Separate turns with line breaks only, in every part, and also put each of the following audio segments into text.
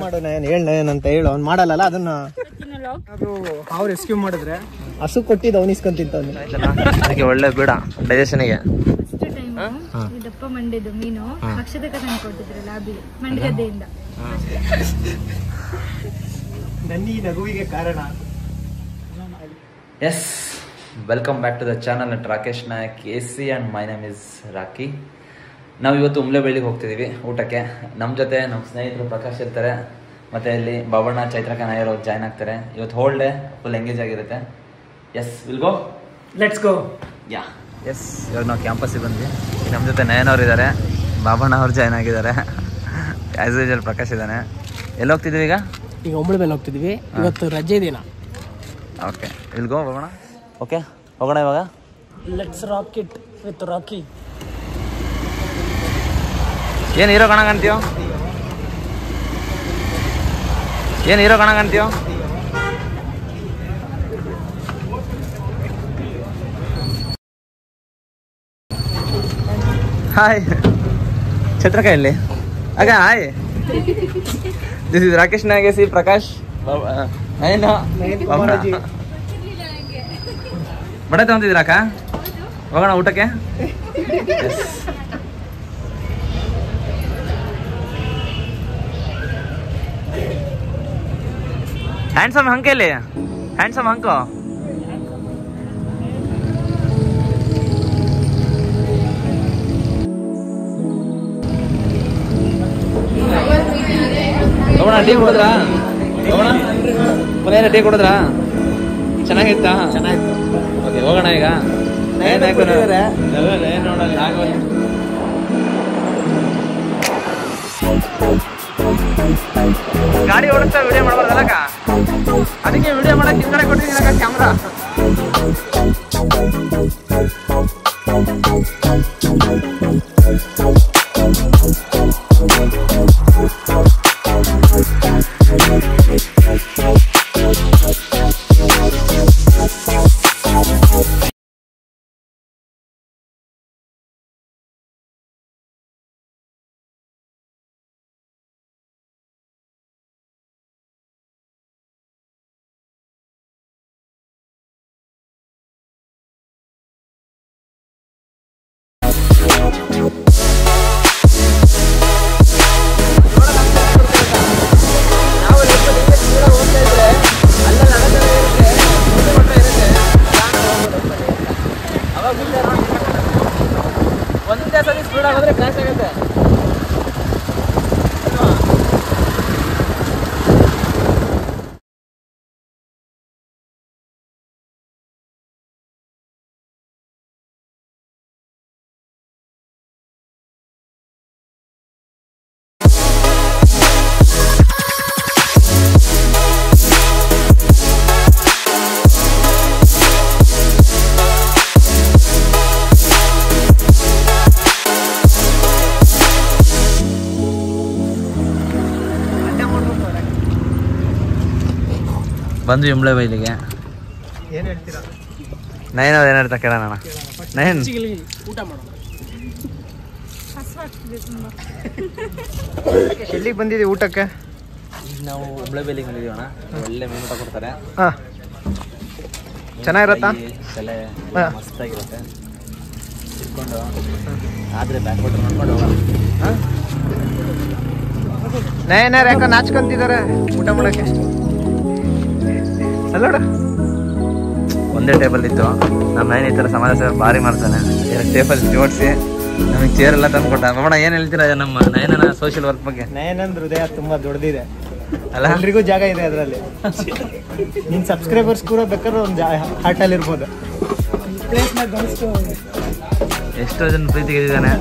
ಮಾಡು ನಯನ್, ಹೇಳು ನಯನ್ ಅಂತ ಹೇಳು. ಅವ್ನು ಮಾಡಲ್ಲ ಅದನ್ನ. ಅದು ಅವ್ರು ರೆಸ್ಕ್ಯೂ ಮಾಡಿದ್ರೆ ಹಸು ಕೊಟ್ಟಿದ್ದು ಅವ್ನು ಇಸ್ಕೊಂಡ್ ತಿಂತವ್ನು.
ಅದಕ್ಕೆ ಒಳ್ಳೆ ಬೇಡ ಡೈಜೆಷನ್ಗೆ.
ದಪ್ಪ ಮಂಡ್ಯದು ಮೀನು ಅಕ್ಷತೆ ತಂದು ಕೊಟ್ಟಿದ್ರು ಲಾಬಿಗೆ ಮಂಡ್ಯದಿಂದ.
ನನ್ನ ಈ ನಗುವಿಗೆ ಕಾರಣ.
Yes, welcome back to the channel at Rakesh Nayak AC and my name is Rocky. ನಾವು ಇವತ್ತು ಉಮ್ಲೆಬೆಳ್ಳಿಗೆ ಹೋಗ್ತಿದ್ದೀವಿ ಊಟಕ್ಕೆ. ನಮ್ಮ ಜೊತೆ ನಮ್ಮ ಸ್ನೇಹಿತರು ಪ್ರಕಾಶ್ ಇರ್ತಾರೆ, ಮತ್ತು ಇಲ್ಲಿ ಬಾಬಣ್ಣ, ಚೈತ್ರಕ ನಾಯರ್ ಅವ್ರು ಜಾಯ್ನ್ ಆಗ್ತಾರೆ. ಇವತ್ತು ಹೋಲ್ ಡೇ ಫುಲ್ ಎಂಗೇಜ್ ಆಗಿರುತ್ತೆ. Yes, will go,
let's go.
Yeah yes, ಇವಾಗ ನಾವು ಕ್ಯಾಂಪಸ್ಸಿಗೆ ಬಂದ್ವಿ. ನಮ್ಮ ಜೊತೆ ನಯನ್ ಅವ್ರು ಇದ್ದಾರೆ, ಬಾಬಣ್ಣ ಅವ್ರು ಜಾಯ್ನ್ ಆಗಿದ್ದಾರೆ, ಆ್ಯಸ್ ಯೂಶುವಲ್ ಪ್ರಕಾಶ್ ಇದ್ದಾನೆ. ಎಲ್ಲಿ ಹೋಗ್ತಿದ್ದೀವಿ ಈಗ?
ಈಗ ಉಮ್ಳೆಬೆಲೆ ಹೋಗ್ತಿದ್ವಿ, ಇವತ್ತು ರಜೆ ದಿನ.
ಓಕೆ, ವಿಲ್ ಗೋ ಹೋಗೋಣ. ಓಕೆ, ಹೋಗೋಣ ಇವಾಗ.
Let's rock it with Rocky.
ಏನು ಹೀರೋ ಕಾಣಂತೀಯೋ? ಏನು ಹೀರೋ ಕಾಣಂತೀಯೋ? ಹಾಯ್ ಛತ್ರಕ ಇಲ್ಲಿ ಆಗ. Hi, this is Rakesh Nayak AC, Prakash, ಬಡ ತಗೊಂತಿದ್ದೀರಾಕ? ಹೋಗೋಣ ಊಟಕ್ಕೆ. ಹ್ಯಾಂಡ್ಸಮ್ ಹಂಕಲ್ಲಿ, ಹ್ಯಾಂಡ್ಸಮ್ ಹಂಕೋ. ಹೋಗೋಣ, ಟೀ ಕುಡಿದ್ರಾ? ಹೋಗೋಣ, ಮನೇನ ಟೀ ಕುಡಿದ್ರಾ? ಚೆನ್ನಾಗಿತ್ತಾ?
ಚೆನ್ನಾಗಿತ್ತು.
ಓಕೆ, ಹೋಗೋಣ ಈಗ. ಗಾಡಿ ಓಡಿಸ್ತಾ ವಿಡಿಯೋ ಮಾಡ್ಬಾರ್ದಲ್ಲಕ್ಕ, ಅದಕ್ಕೆ ವಿಡಿಯೋ ಮಾಡಕ್ಕೆ ಹಿಂದ್ಗಡೆ ಕೊಟ್ಟಿದ್ದೀನಕ್ಕ ಕ್ಯಾಮ್ರಾ. ಒಂದೇ ಸರಿ ಸ್ಪೀಡ್ ಆಗೋದ್ರೆ ಕ್ಲಾಸ್ ಆಗುತ್ತೆ. ಬಂದ್ವಿ ಉಮ್ಳೆಬೆಳ್ಳಿಗೆ.
ಏನು ಹೇಳ್ತೀರಾ?
ನಯನ್ ಅವ್ರು ಏನು ಹೇಳ್ತಾ ಕೇಳೋಣ. ನಯನ್,
ಊಟ ಮಾಡೋಣ.
ಹಸುವಾಗ್ತಿದೆ ತುಂಬಾ.
ಎಲ್ಲಿಗೆ ಬಂದಿದ್ದೀವಿ ಊಟಕ್ಕೆ?
ಈಗ ನಾವು ಉಮ್ಳೆಬೆಳ್ಳಿಗೆ ಬಂದಿದ್ದೀವಿ ಅಣ್ಣ. ಒಳ್ಳೆ ಮೀನು ಊಟ ಕೊಡ್ತಾರೆ.
ಹಾಂ, ಚೆನ್ನಾಗಿರತ್ತಾ?
ತಲೆ ಮಸ್ತಾಗಿರುತ್ತೆ. ಇಟ್ಕೊಂಡು ಆದರೆ ಬ್ಯಾಕ್ ವಾಟರ್ ನೋಡ್ಕೊಂಡು ಹೋಗೋಣ.
ನಯನಾರು ಯಾಕೆ ನಾಚ್ಕೊಂತಿದ್ದಾರೆ ಊಟ ಮಾಡೋಕ್ಕೆ? ಅಲ್ಲೋಡ,
ಒಂದೇ ಟೇಬಲ್ ಇತ್ತು. ನಮ್ಮ ನಯನ್ ಈ ಥರ ಸಮಾಜ ಸೇವೆ ಭಾರಿ ಮಾಡ್ತಾನೆ. 2 ಟೇಬಲ್ ಜೋಡಿಸಿ ನಮಗೆ ಚೇರ್ ಎಲ್ಲ ತಂದು ಕೊಟ್ಟ. ಮಾಮಣ್ಣ ಏನು ಹೇಳ್ತೀರಾ ನಮ್ಮ ನಯನನ ಸೋಷಿಯಲ್ ವರ್ಕ್ ಬಗ್ಗೆ?
ನಯನಂದ್ ಹೃದಯ ತುಂಬ ದೊಡ್ಡದಿದೆ
ಅಲ್ಲ,
ಎಲ್ರಿಗೂ ಜಾಗ ಇದೆ ಅದರಲ್ಲಿ. ನಿನ್ನ ಸಬ್ಸ್ಕ್ರೈಬರ್ಸ್ ಕೂಡ ಬೇಕಾದ್ರೆ ಒಂದು ಹಾರ್ಟಲ್ಲಿ ಇರ್ಬೋದು.
ಎಷ್ಟೋ ಜನ ಪ್ರೀತಿ ಗೆದ್ದಿದ್ದಾನೆ.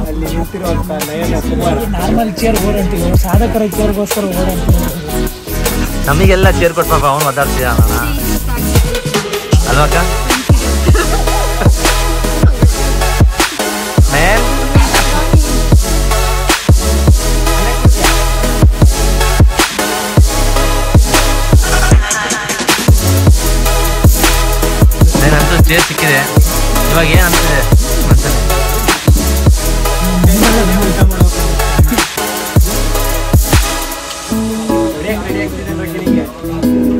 ಅಲ್ಲಿ ನಿಂತಿರುವಂತ ನಯನ ಕುಮಾರ್.
ನಾರ್ಮಲ್ ಚೇರ್ ಓಡಾಡ್ತೀವಿ, ಸಾಧಕರ ಚೇರ್ಗೋಸ್ಕರ ಓಡಾಡ್ತೀವಿ.
ನಮಗೆಲ್ಲ ಚೇರ್ ಕೊಟ್ಟು ಪಾಪ ಅವನು ಒದ್ದಾಡ್ತಿದ್ದ ಅಲ್ವಕ್ಕ? ನಯನ್, ಚೇರ್ ಸಿಕ್ಕಿದೆ. ಇವಾಗ ಏನು ಅನ್ಸಿದೆ ಮನಸ್ಸಲ್ಲಿ?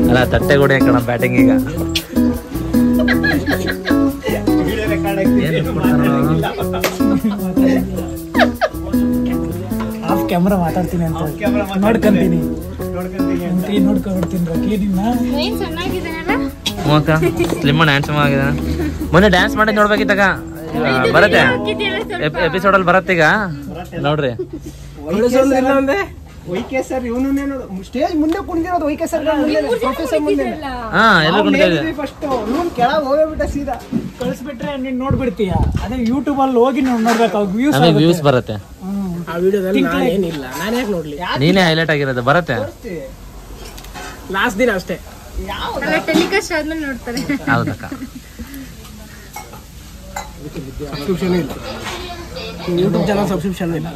ಅಲ್ಲ ತಟ್ಟೆ ಕೊಡಿ ಕಣ ಬ್ಯಾಟಿಂಗ್ ಈಗ.
ಆಫ್ ಕ್ಯಾಮ್ರಾ ಮಾತಾಡ್ತೀನಿ ಅಂತ ನೋಡ್ಕೊಂತೀನಿ ನೋಡ್ಕೊಂಡ್ಬಿಡ್ತೀನಿ ರಕಿ ನಿನ್ನ.
ಏನ್ ಚೆನ್ನಾಗಿದ್ದಾನಲ್ಲ
ಸ್ಲಿಮ್ ಹ್ಯಾಂಡ್ಸಮ್ ಆಗಿದೆ. ಮೊನ್ನೆ ಡ್ಯಾನ್ಸ್ ಮಾಡಿ ನೋಡ್ಬೇಕಿತ್ತಾಗ ಬರತ್ತೆ ಎಪಿಸೋಡಲ್ಲಿ ಬರತ್ತೆ ಈಗ ನೋಡ್ರಿ.
ವೈಕೆ ಸರ್ ಇವನು ಸ್ಟೇಜ್ ಮುಂದೆ ಕುಣಿದಿರೋದು ವೈಕೆ ಸರ್ ಪ್ರೊಫೆಸರ್ ಮುಂದೆ.
ಹಾ ಎಲ್ಲ
ಫಸ್ಟ್ ಇವನು ಕೆಳಗೆ ಹೋಗ್ಬಿಟ್ಟ ಸೀದಾ
ಕಳಿಸ್ಬಿಟ್ರೆ ನೀನ್ ನೋಡ್ಬಿಡ್ತೀಯ. ಅದೇ ಯೂಟ್ಯೂಬ್ ಅಲ್ಲಿ ಹೋಗಿ ನೋಡ್ಬೇಕು
ವ್ಯೂಸ್ ಬರುತ್ತೆ.
ಆ ವಿಡಿಯೋದಲ್ಲಿ ನಾನೇನಿಲ್ಲ, ನಾನು ಯಾಕೆ ನೋಡ್ಲಿ?
ನೀನೇ ಹೈಲೈಟ್ ಆಗಿರೋದು ಬರುತ್ತೆ.
ಲಾಸ್ಟ್ ದಿನ ಅಷ್ಟೇ
ಟೆಲಿಕಾಸ್ಟ್ ಆದ್ಮೇಲೆ ನೋಡ್ತಾರೆ.
ಹೌದಕ್ಕ.
ಸಬ್ಸ್ಕ್ರಿಪ್ಷನ್ ಇಲ್ಲ, ಯೂಟ್ಯೂಬ್ ಚಾನಲ್ ಸಬ್ಸ್ಕ್ರಿಪ್ಷನ್ ಇಲ್ಲ.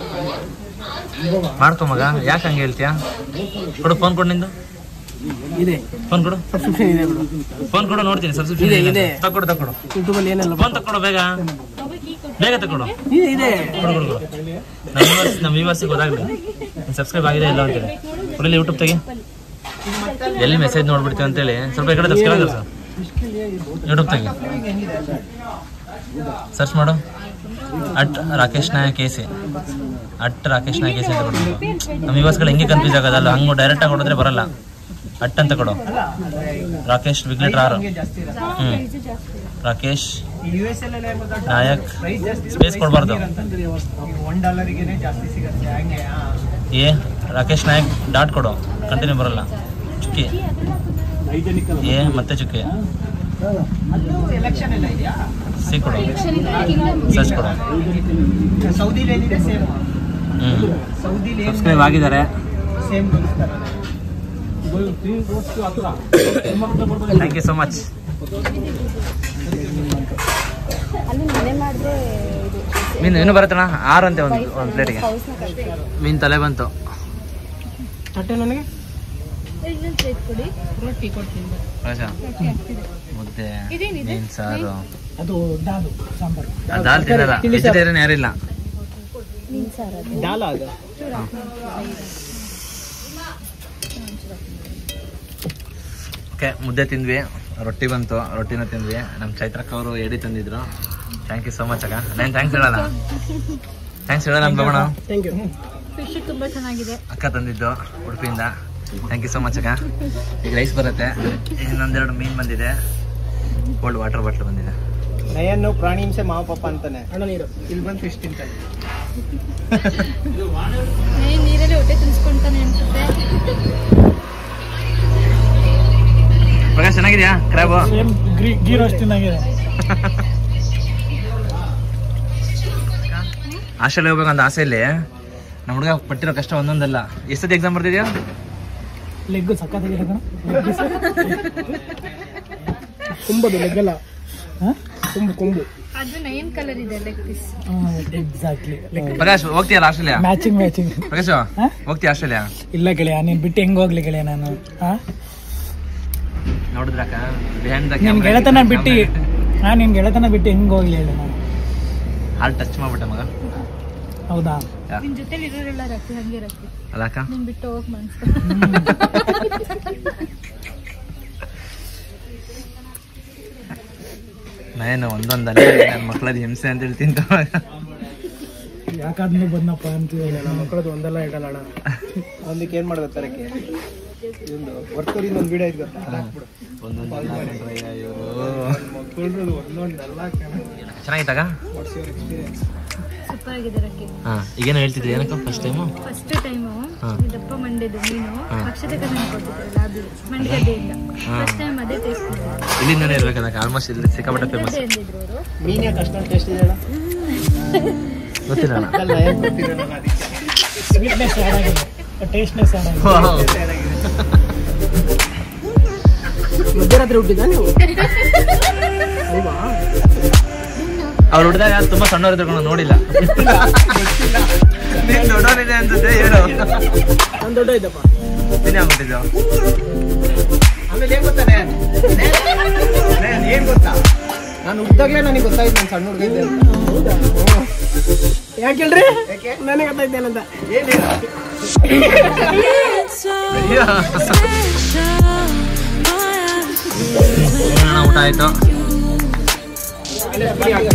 ಮಾಡ್ಕೊ ಮಗ, ಯಾಕೆ ಹಂಗೆ ಹೇಳ್ತೀಯಾ? ಕೊಡು ಫೋನ್ ಕೊಡು, ನಿಂದು
ಇದೆ
ಫೋನ್ ಕೊಡು.
ಸಬ್ಸ್ಕ್ರಿಪ್ಷನ್ ಇದೆ,
ಫೋನ್ ಕೊಡು, ನೋಡ್ತೀನಿ. ಸಬ್ಸ್ಕ್ರಿಪ್ಷನ್ ಇದೆ, ತಕೊಡು
ಯೂಟ್ಯೂಬ್ ಅಲ್ಲಿ ಏನೆಲ್ಲ
ಫೋನ್ ತಕೊಡು, ಬೇಗ ತಕೊಡು.
ಇದೆ
ಕೊಡು. ನಮ್ಮ ವ್ಯೂವರ್ಸಿಗೆ ಗೊತ್ತಾಗಲಿ ಸಬ್ಸ್ಕ್ರೈಬ್ ಆಗಿದೆ ಇಲ್ಲ ಅಂತೇಳಿ. ಕೊಡಲಿ ಯೂಟ್ಯೂಬ್ ತೆಗಿ, ಎಲ್ಲಿ ಮೆಸೇಜ್ ನೋಡ್ಬಿಡ್ತೀವಿ ಅಂತೇಳಿ ಸ್ವಲ್ಪ ಈ ಕಡೆ ಸಬ್ಸ್ಕ್ರೈಬ್ ಆಗಿದೆ ಸರ್. ಯೂಟ್ಯೂಬ್ ತೆಗಿ, ಸರ್ಚ್ ಮಾಡು @ರಾಕೇಶ್ ನಾಯಕ್ KC @ರಾಕೇಶ್ ನಾಯಕ್ KC ಅಂತ ಕೊಡು. ನಮ್ಮ ವ್ಯೂವರ್ಸ್ಗಳು ಹೆಂಗೆ ಕನ್ಫ್ಯೂಸ್ ಆಗೋದಲ್ಲ, ಹಂಗೆ ಡೈರೆಕ್ಟಾಗಿ ಕೊಡಿದ್ರೆ ಬರಲ್ಲ. ಅಂತ ಕೊಡು. ರಾಕೇಶ್ ವಿಗ್ಲೆಟರ್ 6 ರಾಕೇಶ್ ನಾಯಕ್ ಸ್ಪೇಸ್ ಕೊಡಬಾರ್ದು. ಏ ರಾಕೇಶ್ ನಾಯಕ್ ಡಾಟ್ ಕೊಡು, ಕಂಟಿನ್ಯೂ ಬರಲ್ಲ. ಚುಕ್ಕಿ ಏ ಮತ್ತೆ ಚುಕ್ಕಿ ಸಿ ಕೊಡು, ಸರ್ಚ್ ಕೊಡು. ಸಬ್ಸ್ಕ್ರೈಬ್ ಆಗಿದ್ದಾರೆ. Thank you so much. ಮೀನು ಇನ್ನೂ ಬರುತ್ತಣ್ಣ 6 ಅಂತೆ ಒಂದು ಪ್ಲೇಟಿಗೆ. ಮೀನು ತಲೆ ಬಂತು.
ನನಗೆ
ಮುದ್ದೆ, ಮೀನು ಸಾರು,
ಅದು ದಾಲು ಸಾಂಬಾರು.
ದಾಲ್ ತಿನ್ನಲ್ಲ, ವೆಜಿಟೇರಿಯನ್ ಯಾರಿಲ್ಲ. ಓಕೆ, ಮುದ್ದೆ ತಿಂದ್ವಿ, ರೊಟ್ಟಿ ಬಂತು, ರೊಟ್ಟಿನ ತಿಂದ್ವಿ. ನಮ್ಮ ಚೈತ್ರಕ್ಕ ಅವರು ಎಡಿ ತಂದಿದ್ರು. ಥ್ಯಾಂಕ್ ಯು ಸೋ ಮಚ್ ಅಕ್ಕ. ನಾನು ಥ್ಯಾಂಕ್ಸ್ ಹೇಳಲ್ಲ ಅನ್ಬೋಣ.
Thank you.
ಫಿಶ್ ತುಂಬಾ ಚೆನ್ನಾಗಿದೆ.
ಅಕ್ಕ ತಂದಿದ್ದು ಉಡುಪಿಯಿಂದ. ಥ್ಯಾಂಕ್ ಯು ಸೋ ಮಚ್ ಅಕ್ಕ. ಈಗ ರೈಸ್ ಬರುತ್ತೆ, ಇನ್ನೊಂದೆರಡು ಮೀನು ಬಂದಿದೆ, ಕೋಲ್ಡ್ ವಾಟರ್ ಬಾಟ್ಲ್ ಬಂದಿದೆ.
ನಯನ್ನು ಪ್ರಾಣಿ ಹಿಂಸೆ ಮಾವ ಪಾಪ ಅಂತಾನೆ. ಅಣ್ಣ ನೀರು ಇಲ್ಲಿ ಬಂದು ಫಿಶ್ ತಿಂತಾನೆ.
ನೀರಲ್ಲಿ ಹೊಟ್ಟೆ ತಿನ್ಸ್ಕೊಂತಾನೆ ಅನ್ಸುತ್ತೆ.
ಪ್ರಕಾಶ್ ಚೆನ್ನಾಗಿದ್ಯಾ? ಕ್ರ್ಯಾಬ್
ಗೀ ರೋಸ್ಟ್ ಚೆನ್ನಾಗಿದೆ.
ಹಾಸ್ಟೆಲ್ ಹೋಗ್ಬೇಕಂತ ಆಸೆಯಲ್ಲಿ ನಮ್ಮ ಹುಡುಗ ಪಟ್ಟಿರೋ ಕಷ್ಟ ಒಂದೊಂದಲ್ಲ. ಎಷ್ಟೊತ್ತು ಎಕ್ಸಾಮ್ ಬರ್ತಿದ್ಯಾ?
ಲೆಗ್ ಸಕ್ಕತ್ತಾಗಿದೆ ಕಣ.
ಕುಂಬದು ಲೆಗ್ಗಲ್ಲ, ಕೊಂಬು.
ಅದು 9 ಕಲರ್ ಇದೆ ಲೆಗ್ ಪೀಸ್.
ಎಕ್ಸಾಕ್ಟ್ಲಿ.
ಪ್ರಕಾಶ್ ಹೋಗ್ತೀಯಲ್ಲ ಆಸ್ಟ್ರೇಲಿಯಾ?
ಮ್ಯಾಚಿಂಗ್.
ಪ್ರಕಾಶ್ ಹೋಗ್ತೀಯ ಆಸ್ಟ್ರೇಲಿಯಾ?
ಇಲ್ಲ ಗೆಳೆಯ, ನೀನ್ ಬಿಟ್ಟು ಹೆಂಗ್ ಹೋಗ್ಲಿ ಗೆಳೆಯ ನಾನು.
ನೋಡಿದ್ರಕ್ಕ
ನಿನ್ ಗೆಳೆತನ ಬಿಟ್ಟು ಹೆಂಗ್ ಹೋಗ್ಲಿ ಹೇಳಿ ನಾನು.
ಹಾಲ್ ಟಚ್ ಮಾಡ್ಬಿಟ್ಟೆ ಮಗ.
ಹೌದಾ?
ನಿನ್ ಜೊತೆಲಿ ಇರೋರೆಲ್ಲ ರಕ್ಕಿ ಹಂಗೆ ರಕ್ಕಿ
ಅಲ್ಲ ಅಕ್ಕ,
ನಿನ್ ಬಿಟ್ಟು ಹೋಗ್ ಮನ್ಸ.
ನಾನು ಒಂದೊಂದಲ್ಲ ನನ್ನ ಮಕ್ಕಳದ ಹಿಂಸೆ ಅಂತ ಹೇಳಿ ತಿಂತ.
ಯಾಕಾದ್ರೂ ಬಂದಪ್ಪ ಅಂತೀವಿ.
ನಮ್ಮ ಮಕ್ಕಳದ್ದು ಒಂದಲ್ಲ ಇಡಲ್ಲ. ಒಂದಕ್ಕೆ ಏನ್ ಮಾಡೋದು ತರಕ್ಕೆ ಒಂದು ವರ್ತೂರಿಂದ ಒಂದು ವಿಡಿಯೋ ಐತೆ ಗೊತ್ತಾ?
ಚೆನ್ನಾಗಿತ್ತಾಗ?
ಸೂಪರ್ ಆಗಿದೆ ರಕ್ಕಿ.
ಈಗೇನು ಹೇಳ್ತಿದ್ದೆ ಏನಕ್ಕ? ಫಸ್ಟ್ ಟೈಮು
ದಪ್ಪ ಮಂಡ್ಯದ ಮೀನು ಅಕ್ಷತೆ ಕೊಟ್ಟಿದ್ರಲ್ಲ ಅದು ಮಂಡ್ಯದಿಂದ ಫಸ್ಟ್ ಟೈಮ್ ಅದೇ ಟೇಸ್ಟ್.
ಇಲ್ಲಿಂದಾನೆ ಇರ್ಬೇಕಲ್ಲ, ಆಲ್ಮೋಸ್ಟ್ ಇಲ್ಲಿ ಸಿಕ್ಕಾಪಟ್ಟೆ ಫೇಮಸ್.
ಮೀನ್ ಯಾಕೆ ಅಷ್ಟೊಂದು ಟೇಸ್ಟ್ ಇದೆ?
ಗೊತ್ತಿಲ್ಲ
ಸ್ವೀಟ್ನೆಸ್ ಆ್ಯಡ್ ಆಗಿದೆ, ಟೇಸ್ಟ್ನೆಸ್ ಆ್ಯಡ್ ಆಗಿದೆ.
ಮಧ್ಯರಾತ್ರಿ ಹುಟ್ಟಿದ ನೀವು?
ಅವ್ರು ಹುಟ್ಟಿದಾಗ ತುಂಬಾ ಸಣ್ಣವ್ರು ಇದ್ರು, ನೋಡಿಲ್ಲ. ದೊಡ್ಡವನಿದೆ ಅನ್ಸುತ್ತೆ, ಹೇಳು.
ನಾನು ದೊಡ್ಡ ಇದ್ದಪ್ಪ,
ನೀನೇ ಆಗ್ಬಿಟ್ಟಿದ್ದೆ.
ಆಮೇಲೆ ಏನ್ ಗೊತ್ತಾನೆ, ಏನ್ ಗೊತ್ತಾ, ನಾನು ಹುಡ್ದಾಗ್ಲೇ ನನಗೆ ಗೊತ್ತಾಯ್ತು ನಾನು ಸಣ್ಣ ಹುಡುಗ ಇದ್ದೆ ಅಂತ.
ಯಾಕೆ ಹೇಳ್ರಿ ನನಗೆ ಗೊತ್ತಾಯ್ತೇನಂತ.
ಊಟ ಆಯ್ತು.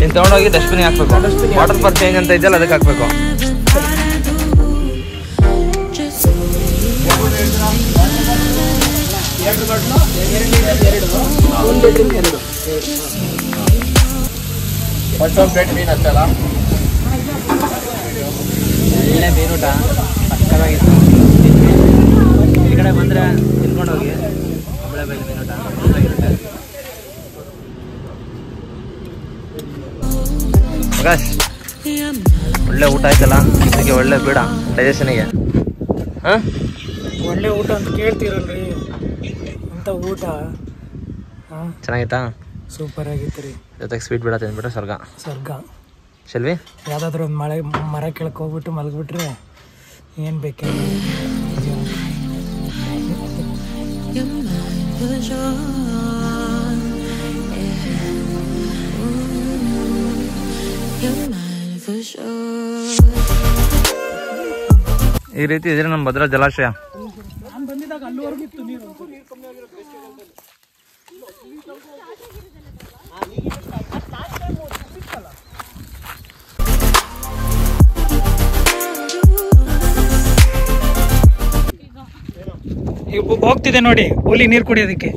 ನೀನು ತೊಗೊಂಡೋಗಿ ಡಸ್ಟ್ಬಿನ್ಗೆ ಹಾಕ್ಬೇಕು. ವಾಟರ್ ಪಾರ್ಕ್ ಚೇಂಜ್ ಅಂತ ಇದೆಯಲ್ಲ ಅದಕ್ಕೆ ಹಾಕ್ಬೇಕು. ಇಲ್ಲೇ ಮೀನೂಟ ಸಕ್ಕತ್ತಾಗಿತ್ತು. ಈ ಕಡೆ ಬಂದರೆ ತಿನ್ಕೊಂಡೋಗಿ ಒಳ್ಳೆ ಬೆಲೆ ಮೀನೂಟ ಚೆನ್ನಾಗಿರುತ್ತೆ. ಪ್ರಕಾಶ್ ಒಳ್ಳೆ ಊಟ ಆಯ್ತಲ್ಲ, ಇದಕ್ಕೆ ಒಳ್ಳೆ ಬೇಡ ಡೈಜೆಷನಿಗೆ. ಹಾಂ
ಒಳ್ಳೆ ಊಟ ಅಂತ ಕೇಳ್ತೀರಲ್ರಿ, ಅಂತ ಊಟ
ಚೆನ್ನಾಗಿತ್ತಾ?
ಸೂಪರ್ ಆಗಿತ್ತು ರೀ.
ಜೊತೆಗೆ ಸ್ವೀಟ್ ಬೇಡ ತಿಂದ್ಬಿಟ್ರೆ ಸ್ವರ್ಗ. ಶೆಲ್ವಿ
ಯಾವುದಾದ್ರೂ ಒಂದು ಮರ ಕೆಳಕ್ಕೆ ಹೋಗ್ಬಿಟ್ಟು ಮಲಗಿಬಿಟ್ರೆ ಏನು ಬೇಕೇ.
ಈ ರೀತಿ ಇದ್ರೆ ನಮ್ಮ ಭದ್ರಾ ಜಲಾಶಯ.
ನಾನು ಬಂದಿದ್ದಾಗ ಅಲ್ಲಿವರೆಗೂ ಇತ್ತು ನೀರು. ಈಗ ಹೋಗ್ತಿದೆ ನೋಡಿ ಹುಲಿ ನೀರು ಕುಡಿಯೋದಕ್ಕೆ.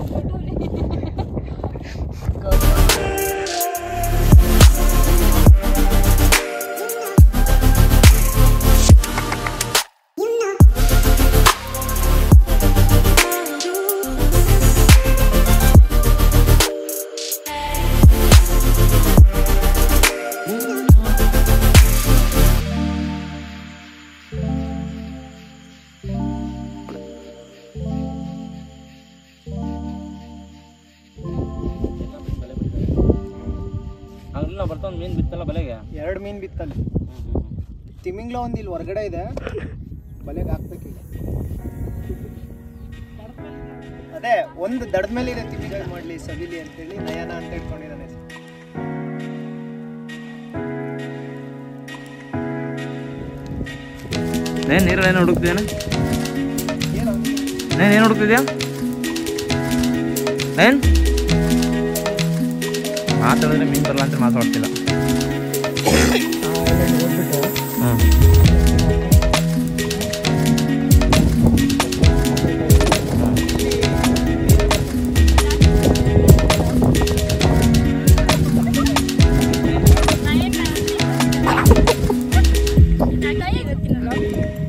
ಮೀನು ಬಿತ್ತಲ್ಲ ಬಲೆಗೆ.
2 ಮೀನು ಬಿತ್ತಲ್ಲ. ತಿಮಿಂಗ್ಲ ಒಂದು ಇಲ್ಲಿ ಹೊರಗಡೆ ಇದೆ, ಬಲೆಗೆ ಹಾಕ್ಬೇಕಿಲ್ಲ. ಅದೇ ಒಂದು ದಡದ ಮೇಲೆ ಇದೆ ತಿಮಿಂಗ ಮಾಡ್ಲಿ ಸವಿಲಿ ಅಂತೇಳಿ ನಯನ ಅಂತ ಇಟ್ಕೊಂಡಿದ್ದಾನೆ.
ನೀರಲ್ಲಿ ಏನು ಹುಡುಕ್ತಿದ್ದೇನೆ? ಏನು ಹುಡುಕ್ತಿದ್ಯಾ? ಮಾತಾಡಿದ್ರೆ ಮೀನು ಬರಲ್ಲ ಅಂತ ಮಾತಾಡ್ತಿಲ್ಲ.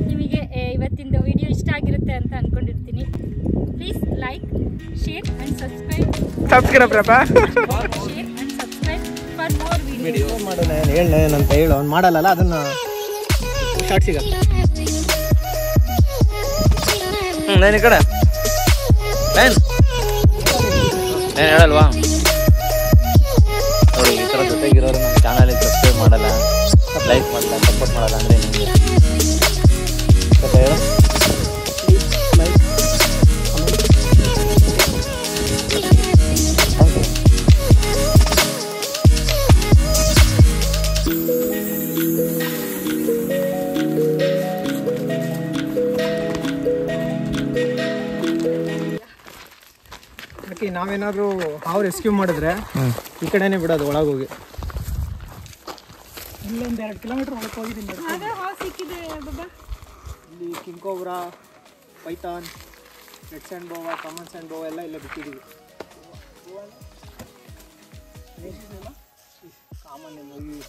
ನಿಮಗೆ ಇವತ್ತಿನ ವಿಡಿಯೋ ಇಷ್ಟ ಆಗಿರುತ್ತೆ ಅಂತ ಅನ್ಕೊಂಡಿರ್ತೀನಿ. Please like, share and subscribe. For more video.
ಮಾಡೋಣ ಅಂತ ಹೇಳು, ಅವ್ನು ಮಾಡಲ್ಲ ಅದನ್ನ ಶಾರ್ಟ್ ಸಿಗತ್ತೆ.
ನಾನು ಈ ಕಡೆ ಏನು ಹೇಳಲ್ವಾ ನೋಡಿ, ಈ ಥರ ಜೊತೆಗಿರೋರು ನಮ್ಮ ಚಾನಲಿಗೆ ಸಬ್ಸ್ಕ್ರೈಬ್ ಮಾಡಲ್ಲ, ಲೈಕ್ ಮಾಡಲ್ಲ, ಸಪೋರ್ಟ್ ಮಾಡಲ್ಲ ಅಂದರೆ ನಿಮಗೆ ಹೇಳು.
ನಾವೇನಾದ್ರೂ ಹಾವು ರೆಸ್ಕ್ಯೂ ಮಾಡಿದ್ರೆ ಈ ಕಡೆನೆ ಬಿಡೋದು ಒಳಗೋಗಿ.
ಇಲ್ಲೊಂದು 2 ಕಿಲೋಮೀಟರ್ ಒಳಗೆ ಹೋಗಿದ್ದೀನಿ.
ಇಲ್ಲಿ king cobra, python, red sand boa, common sand boa ಎಲ್ಲ ಇಲ್ಲೇ ಬಿಟ್ಟಿದ್ದೀವಿ. ಕಾಮನ್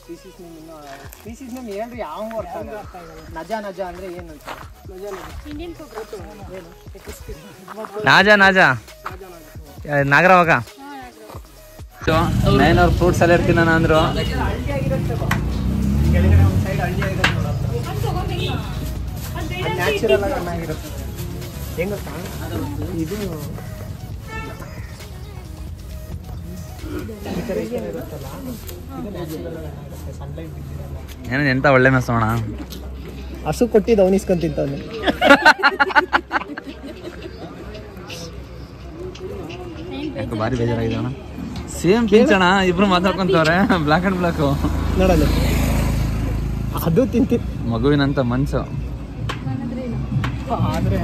ಸ್ಪೀಸೀಸ್ ನೇಮ್ ಇನ್ನೂ ಸ್ಪೀಸೀಸ್ ನೇಮ್ ಏನು ಯಾವ ಅರ್ಥ ಆಗಲ್ಲ. ನಜ ಅಂದರೆ ಏನು ಅಂತ?
ನಾಜಾ ನಾಗರವಾಗ ನೈನವ್ರು ಫ್ರೂಟ್ ಸಲಾಡ್ ತಿನ್ನೋಣ ಅಂದ್ರು.
ನ್ಯಾಚುರಲ್ ಆಗಿ ಚೆನ್ನಾಗಿರುತ್ತೆ. ಹೆಂಗ ಇದು
ಏನೋ ಎಂತ ಒಳ್ಳೆ ಮೆಸೋಣ.
ಹಸು ಕೊಟ್ಟಿದ್ದು ಅವನಿಸ್ಕೊಂಡ್ ತಿಂತವನು.
ಭಾರಿ ಬೇಜಾರಾಗಿದ್ದಾನ. ಸೇಮ್ ಪಿಂಚಣ ಇಬ್ರು ಮಾತಾಡ್ಕೊಂತವ್ರೆ ಬ್ಲಾಕ್ ಅಂಡ್ ಬ್ಲಾಕ್
ನೋಡಲ್ಲ ಅದು ತಿಂತಿ
ಮಗುವಿನಂತ ಮನ್ಸು
ಆದ್ರೆ